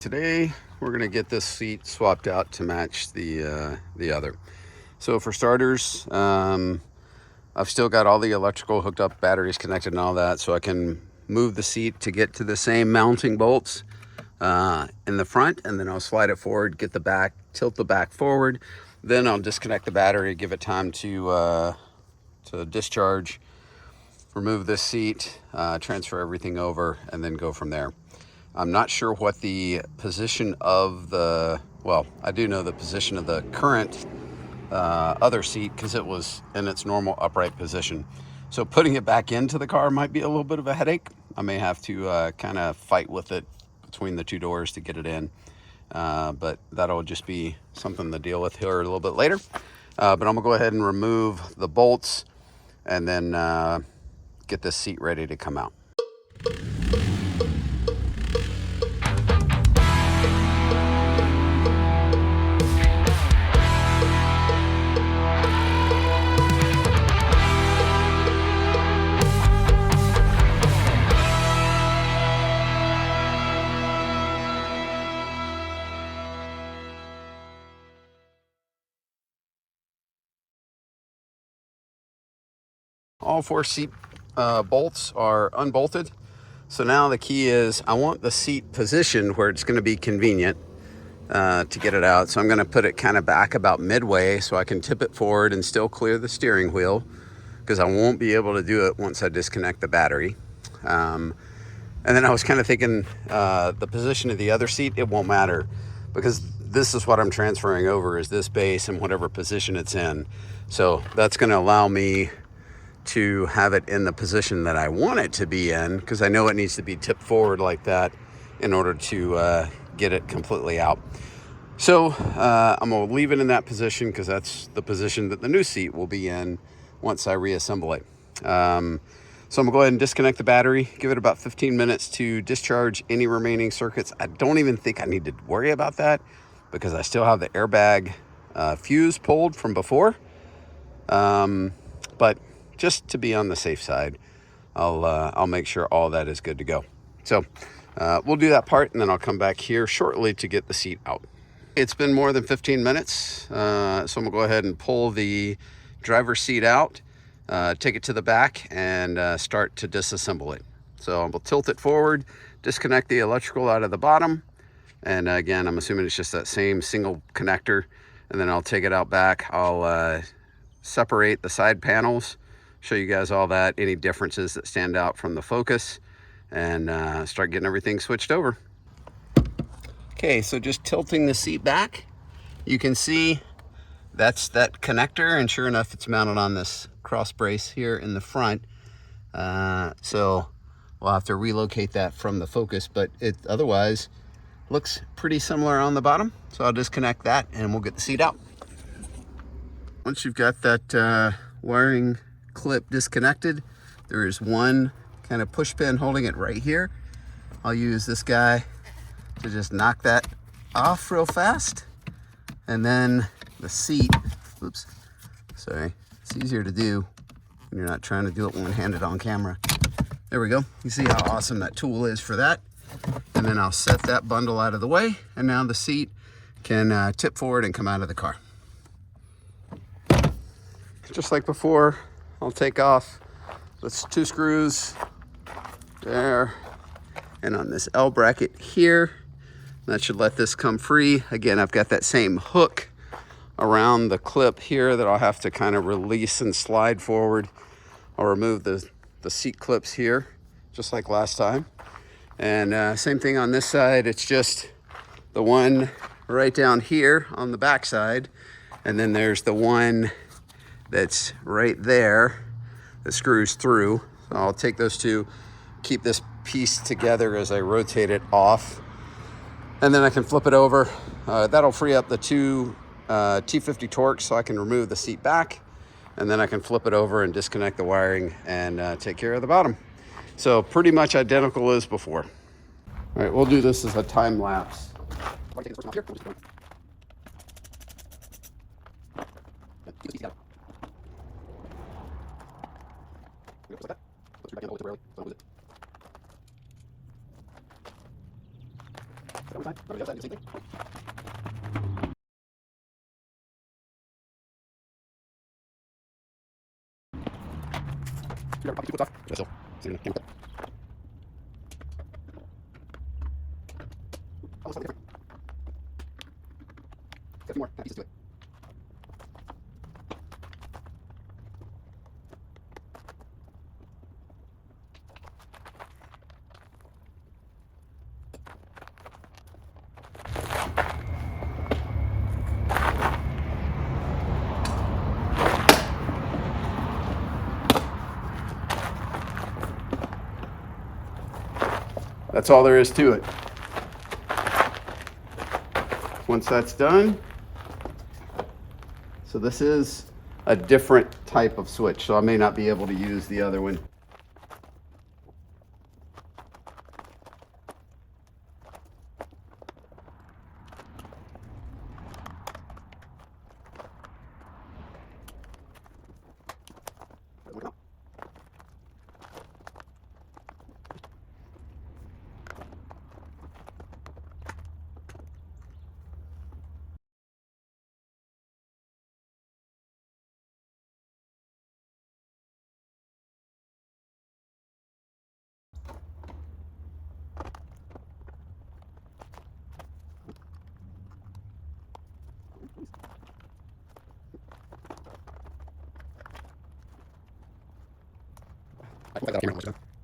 Today we're going to get this seat swapped out to match the other. So for starters, I've still got all the electrical hooked up, batteries connected and all that, so I can move the seat to get to the same mounting bolts in the front, and then I'll slide it forward, get the back, tilt the back forward, then I'll disconnect the battery, give it time to discharge, remove this seat, transfer everything over, and then go from there. I'm not sure what the position of well, I do know the position of the current other seat because it was in its normal upright position. So putting it back into the car might be a little bit of a headache. I may have to kind of fight with it between the two doors to get it in. But that'll just be something to deal with here a little bit later. But I'm gonna go ahead and remove the bolts and then get this seat ready to come out. All four seat bolts are unbolted. So now the key is I want the seat positioned where it's going to be convenient to get it out. So I'm going to put it kind of back about midway so I can tip it forward and still clear the steering wheel, because I won't be able to do it once I disconnect the battery. And then I was kind of thinking the position of the other seat, it won't matter, because this is what I'm transferring over, is this base and whatever position it's in. So that's going to allow me to have it in the position that I want it to be in, because I know it needs to be tipped forward like that in order to get it completely out. So I'm going to leave it in that position because that's the position that the new seat will be in once I reassemble it. So I'm going to go ahead and disconnect the battery, give it about 15 minutes to discharge any remaining circuits. I don't even think I need to worry about that because I still have the airbag fuse pulled from before. But just to be on the safe side, I'll make sure all that is good to go. So we'll do that part, and then I'll come back here shortly to get the seat out. It's been more than 15 minutes, so I'm gonna go ahead and pull the driver's seat out, take it to the back, and start to disassemble it. So I'll tilt it forward, disconnect the electrical out of the bottom, and again, I'm assuming it's just that same single connector, and then I'll take it out back. I'll separate the side panels, show you guys all that, any differences that stand out from the Focus, and start getting everything switched over. Okay, so just tilting the seat back, you can see that's that connector, and sure enough, it's mounted on this cross brace here in the front. So we'll have to relocate that from the Focus, but it otherwise looks pretty similar on the bottom. So I'll disconnect that and we'll get the seat out. Once you've got that wiring clip disconnected, there is one kind of push pin holding it right here. I'll use this guy to just knock that off real fast, and then the seat, oops, sorry, it's easier to do when you're not trying to do it one-handed on camera. There we go. You see how awesome that tool is for that. And then I'll set that bundle out of the way, and now the seat can tip forward and come out of the car. Just like before, I'll take off those two screws there, and on this L bracket here, that should let this come free. Again, I've got that same hook around the clip here that I'll have to kind of release and slide forward. I'll remove the seat clips here, just like last time. And same thing on this side, it's just the one right down here on the back side, and then there's the one that's right there that screws through. So I'll take those two, keep this piece together as I rotate it off, and then I can flip it over. That'll free up the two T50 Torx, so I can remove the seat back, and then I can flip it over and disconnect the wiring and take care of the bottom. So pretty much identical as before. All right, we'll do this as a time lapse. That's all there is to it. Once that's done, so this is a different type of switch, so I may not be able to use the other one.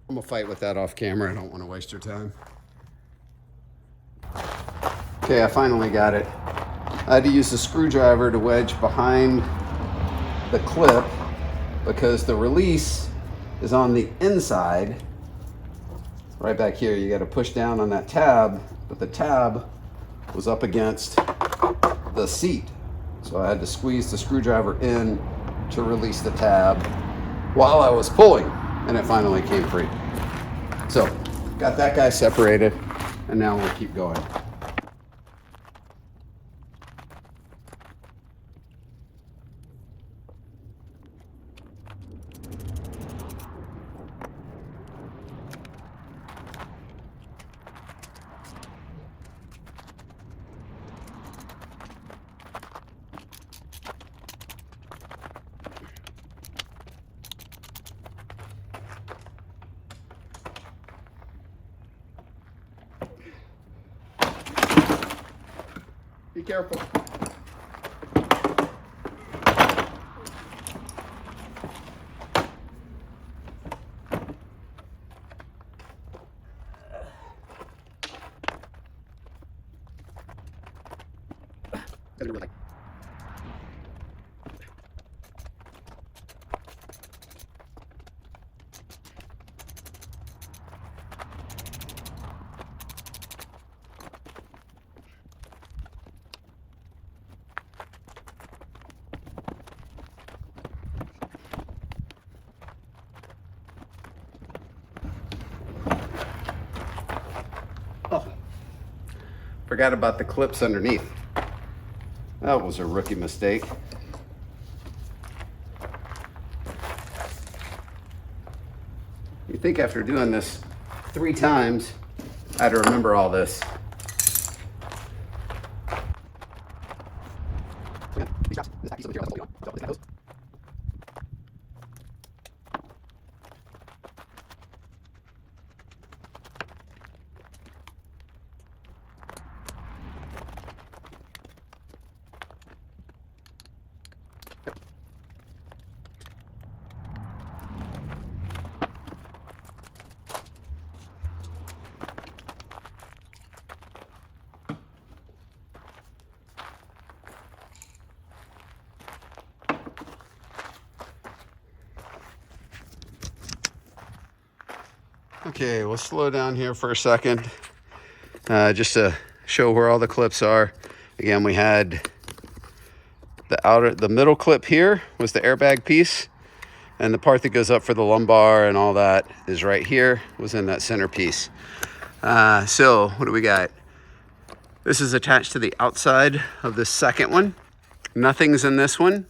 I'm gonna fight with that off camera. I don't want to waste your time. Okay, I finally got it. I had to use the screwdriver to wedge behind the clip because the release is on the inside. Right back here, you got to push down on that tab, but the tab was up against the seat. So I had to squeeze the screwdriver in to release the tab while I was pulling, and it finally came free. So got that guy separated, and now we'll keep going. Be careful. Oh, forgot about the clips underneath. That was a rookie mistake. You think after doing this 3 times, I had to remember all this. Okay, we'll slow down here for a second, just to show where all the clips are. Again, we had the middle clip here was the airbag piece, and the part that goes up for the lumbar and all that is right here, was in that center piece. So what do we got? This is attached to the outside of the second one. Nothing's in this one.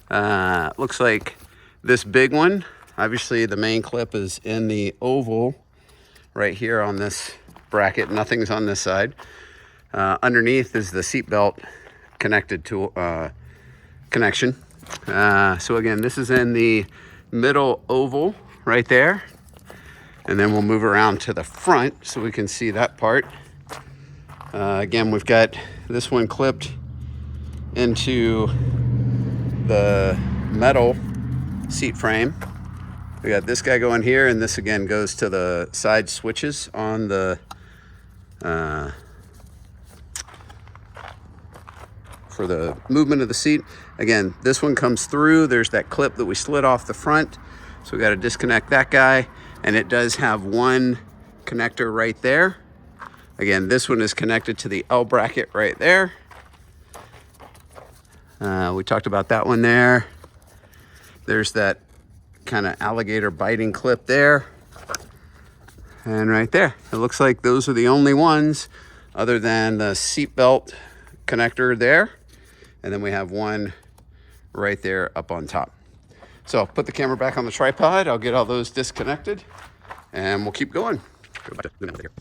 Looks like this big one, obviously the main clip is in the oval right here on this bracket. Nothing's on this side. Underneath is the seat belt connected to connection. So again, this is in the middle oval right there. And then we'll move around to the front so we can see that part. Again, we've got this one clipped into the metal seat frame. We got this guy going here, and this again goes to the side switches on the for the movement of the seat. Again, this one comes through. There's that clip that we slid off the front. So we got to disconnect that guy. And it does have one connector right there. Again, this one is connected to the L bracket right there. We talked about that one there. There's that kind of alligator biting clip there. And right there, it looks like those are the only ones other than the seat belt connector there. And then we have one right there up on top. So I'll put the camera back on the tripod. I'll get all those disconnected and we'll keep going. Go back to the here.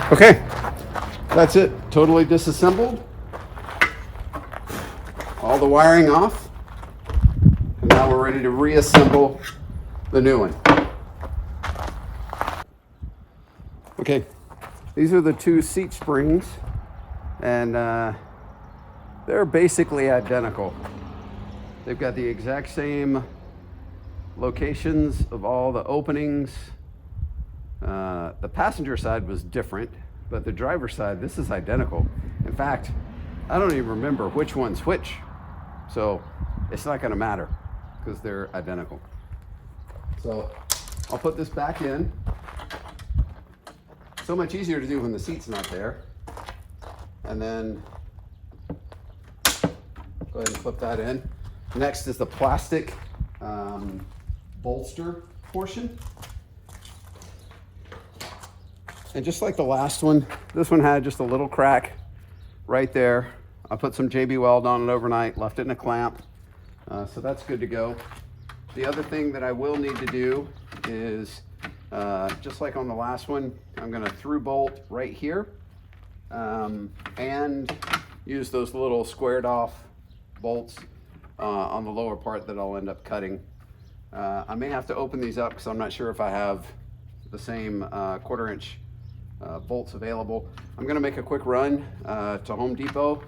Okay, that's it. Totally disassembled. All the wiring off. And now we're ready to reassemble the new one. Okay, these are the two seat springs, and they're basically identical. They've got the exact same locations of all the openings. The passenger side was different, but the driver's side, this is identical. In fact, I don't even remember which one's which. So it's not gonna matter because they're identical. So I'll put this back in. So much easier to do when the seat's not there. And then go ahead and clip that in. Next is the plastic bolster portion. And just like the last one, this one had just a little crack right there. I put some JB Weld on it overnight, left it in a clamp. So that's good to go. The other thing that I will need to do is, just like on the last one, I'm gonna through bolt right here and use those little squared off bolts on the lower part that I'll end up cutting. I may have to open these up because I'm not sure if I have the same 1/4 inch bolts available. I'm gonna make a quick run to Home Depot,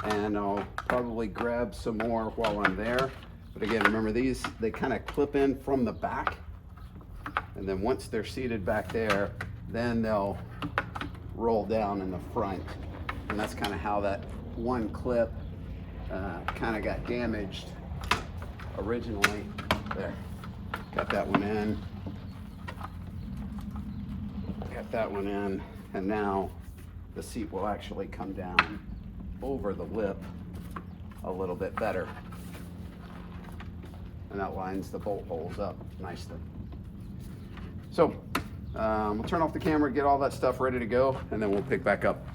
and I'll probably grab some more while I'm there. But again, remember these, they kind of clip in from the back, and then once they're seated back there, then they'll roll down in the front. And that's kind of how that one clip kind of got damaged originally. There, got that one in. Got that one in, and now the seat will actually come down over the lip a little bit better. and that lines the bolt holes up nicely. So we'll turn off the camera, get all that stuff ready to go, and then we'll pick back up.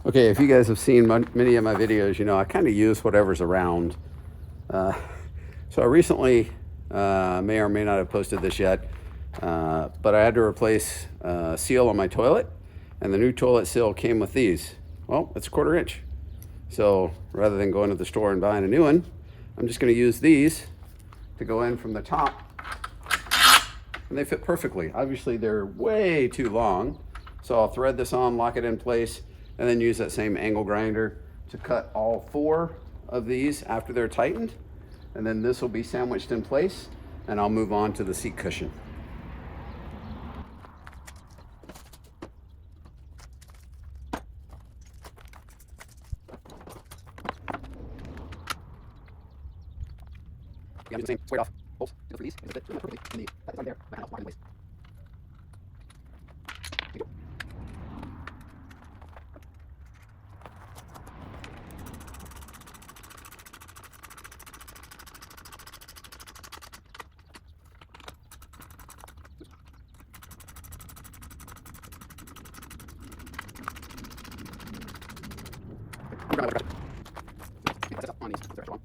Okay, if you guys have seen many of my videos, you know I kind of use whatever's around. So I recently, may or may not have posted this yet, but I had to replace a seal on my toilet, and the new toilet seal came with these. Well, it's 1/4 inch. So rather than going to the store and buying a new one, I'm just going to use these to go in from the top, and they fit perfectly. Obviously they're way too long, so I'll thread this on, lock it in place, and then use that same angle grinder to cut all 4 of these after they're tightened, and then this will be sandwiched in place, and I'll move on to the seat cushion. Yeah, I'm using the same squared off bolts for these. It's a bit perfectly in the right there. I'll lock it in place. There you go. We're gonna let it rest. Put this up on these. Put the rest on.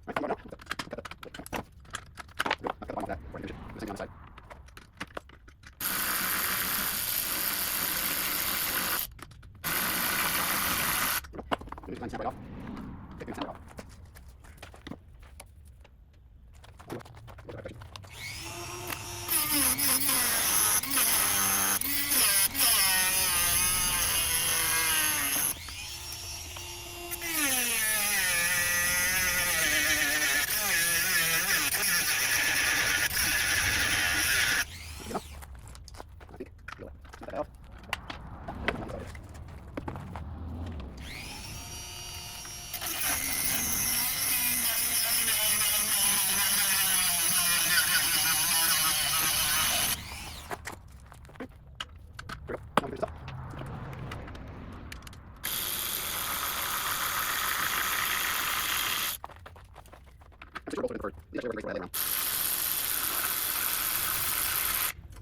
Right off. Take the snap off.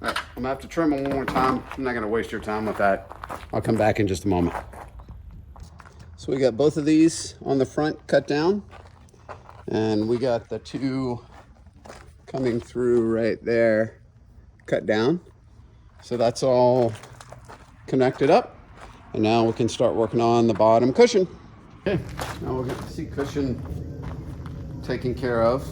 Alright, I'm gonna have to trim them one more time. I'm not gonna waste your time with that. I'll come back in just a moment. So we got both of these on the front cut down, and we got the 2 coming through right there cut down. So that's all connected up, and now we can start working on the bottom cushion. Okay, now we'll get the seat cushion taken care of.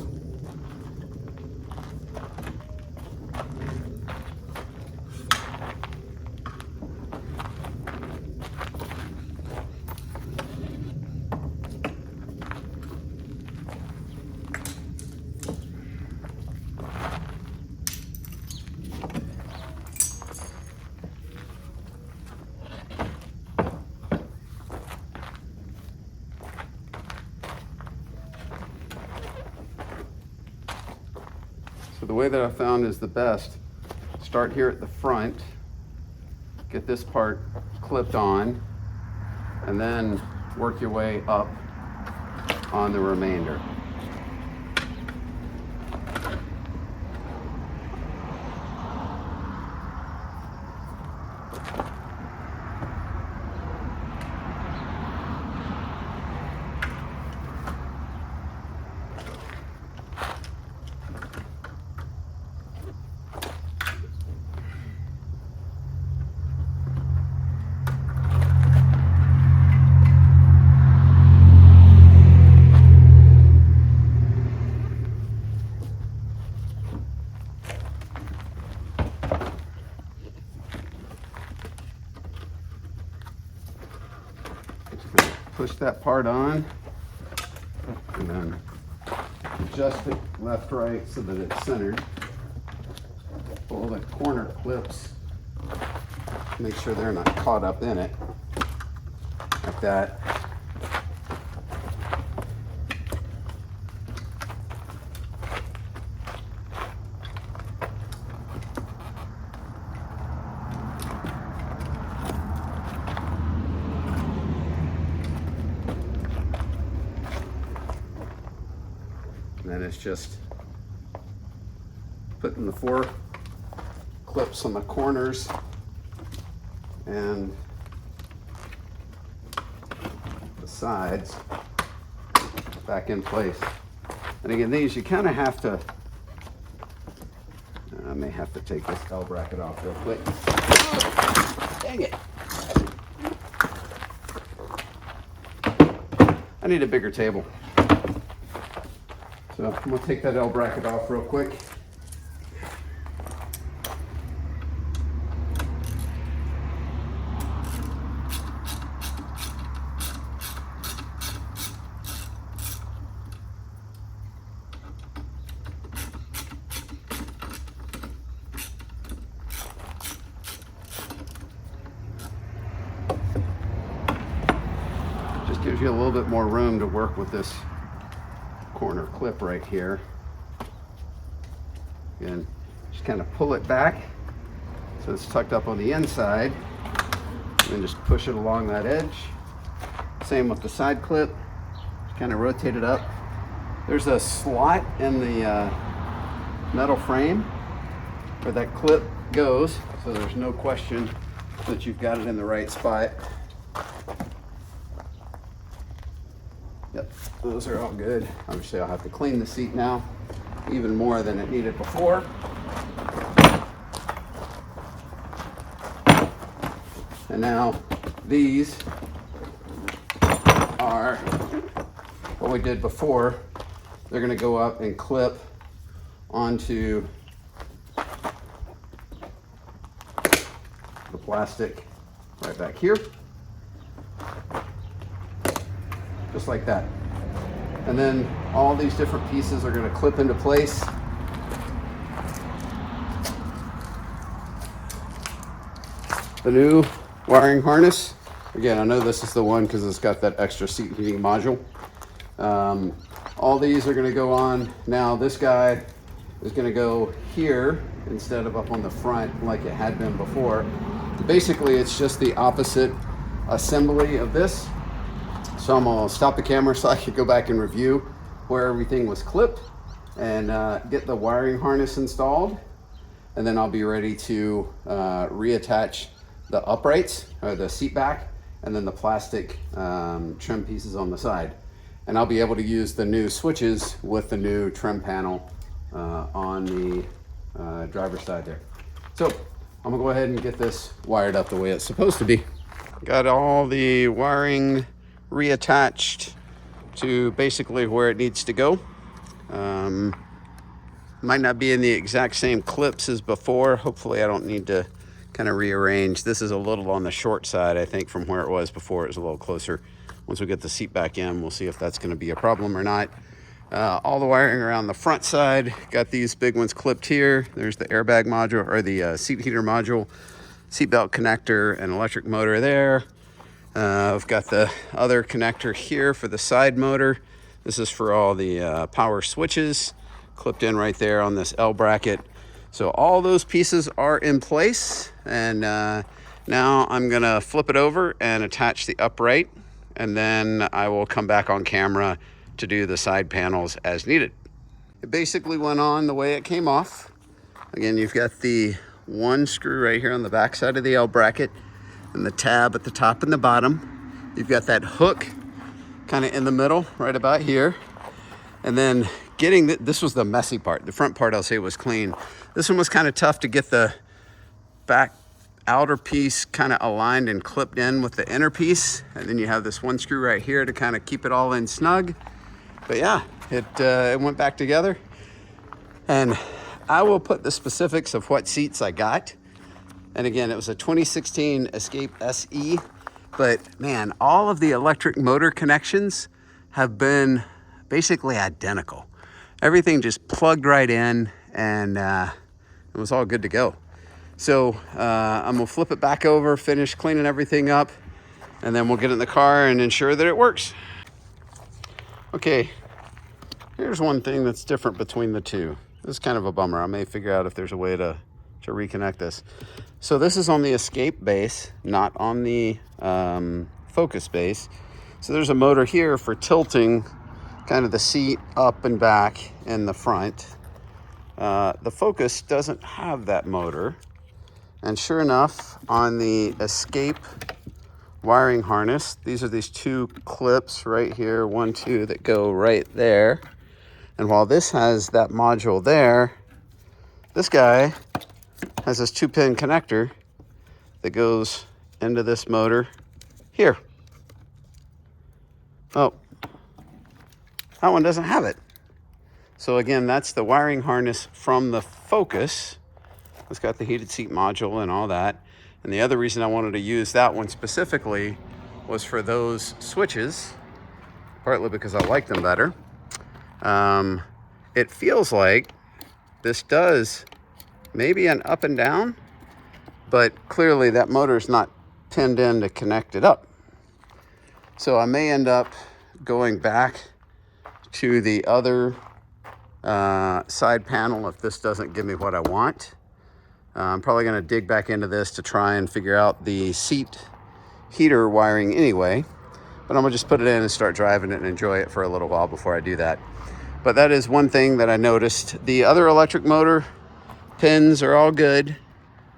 So the way that I found is the best, start here at the front, get this part clipped on, and then work your way up on the remainder. Push that part on, and then adjust it left, right so that it's centered. Pull the corner clips, make sure they're not caught up in it, like that. then it's just putting the 4 clips on the corners and the sides back in place. And again, these you kind of have to, I may have to take this L bracket off real quick. Dang it. I need a bigger table. So I'm gonna take that L bracket off real quick. Gives you a little bit more room to work with this corner clip right here. And just kind of pull it back so it's tucked up on the inside, and then just push it along that edge. Same with the side clip, just kind of rotate it up. There's a slot in the metal frame where that clip goes, so there's no question that you've got it in the right spot. Yep, those are all good. Obviously, I'll have to clean the seat now, even more than it needed before. And now these are what we did before. They're gonna go up and clip onto the plastic right back here. Just like that. And then all these different pieces are going to clip into place. The new wiring harness. Again, I know this is the one because it's got that extra seat heating module. All these are going to go on. Now this guy is going to go here instead of up on the front like it had been before. Basically, it's just the opposite assembly of this. So I'm gonna stop the camera so I can go back and review where everything was clipped and get the wiring harness installed. And then I'll be ready to reattach the uprights, or the seat back, and then the plastic trim pieces on the side. And I'll be able to use the new switches with the new trim panel on the driver's side there. So I'm gonna go ahead and get this wired up the way it's supposed to be. Got all the wiring reattached to basically where it needs to go. Might not be in the exact same clips as before. Hopefully I don't need to kind of rearrange. This is a little on the short side, I think, from where it was before. It was a little closer. Once we get the seat back in, we'll see if that's going to be a problem or not. All the wiring around the front side, got these big ones clipped here. There's the airbag module, or the seat heater module, seatbelt connector, and electric motor there. I've got the other connector here for the side motor. This is for all the power switches, clipped in right there on this L bracket. So all those pieces are in place, and now I'm gonna flip it over and attach the upright, and then I will come back on camera to do the side panels as needed. It basically went on the way it came off. Again, you've got the one screw right here on the back side of the L bracket, and the tab at the top and the bottom. You've got that hook kind of in the middle, right about here. And then getting this was the messy part. The front part, I'll say, was clean. This one was kind of tough to get the back outer piece kind of aligned and clipped in with the inner piece. And then you have this one screw right here to kind of keep it all in snug. But yeah, it went back together. And I will put the specifics of what seats I got. And again, it was a 2016 Escape SE, but man, all of the electric motor connections have been basically identical. Everything just plugged right in, and it was all good to go. So I'm gonna flip it back over, finish cleaning everything up, and then we'll get in the car and ensure that it works. Okay, here's one thing that's different between the two. This is kind of a bummer. I may figure out if there's a way to reconnect this. So this is on the Escape base, not on the Focus base. So there's a motor here for tilting kind of the seat up and back in the front. The Focus doesn't have that motor. And sure enough, on the Escape wiring harness, these are these two clips right here, 1, 2, that go right there. And while this has that module there, this guy has this 2-pin connector that goes into this motor here. Oh, that one doesn't have it. So again, that's the wiring harness from the Focus. It's got the heated seat module and all that. And the other reason I wanted to use that one specifically was for those switches, partly because I like them better. It feels like this does maybe an up and down, but clearly that motor's not pinned in to connect it up. So I may end up going back to the other side panel if this doesn't give me what I want. I'm probably going to dig back into this to try and figure out the seat heater wiring anyway, but I'm going to just put it in and start driving it and enjoy it for a little while before I do that. But that is one thing that I noticed. The other electric motor pins are all good.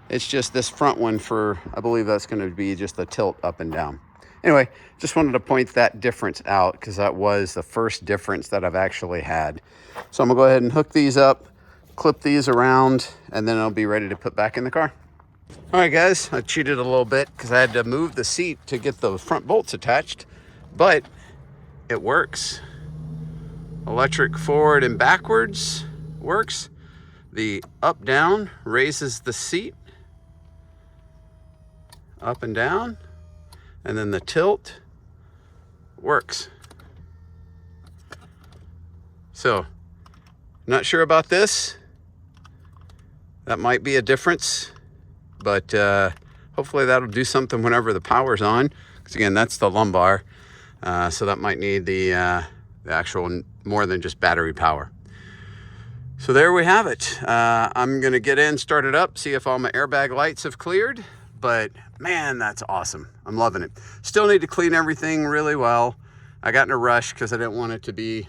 It's just this front one for, I believe that's going to be just the tilt up and down. Anyway, just wanted to point that difference out because that was the first difference that I've actually had. So I'm gonna go ahead and hook these up, clip these around, and then I'll be ready to put back in the car. All right, guys, I cheated a little bit because I had to move the seat to get those front bolts attached, but it works. Electric forward and backwards works. The up down raises the seat up and down, and then the tilt works. So, not sure about this. That might be a difference, but hopefully that'll do something whenever the power's on. Because again, that's the lumbar, so that might need the actual more than just battery power. So there we have it. I'm gonna get in, start it up, see if all my airbag lights have cleared. But man, that's awesome. I'm loving it. Still need to clean everything really well. I got in a rush because I didn't want it to be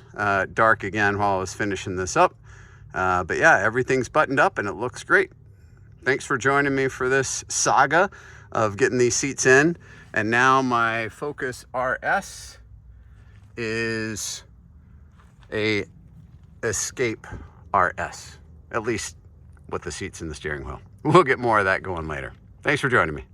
dark again while I was finishing this up. But yeah, everything's buttoned up and it looks great. Thanks for joining me for this saga of getting these seats in. And now my Focus RS is a Escape RS, at least with the seats and the steering wheel. We'll get more of that going later. Thanks for joining me.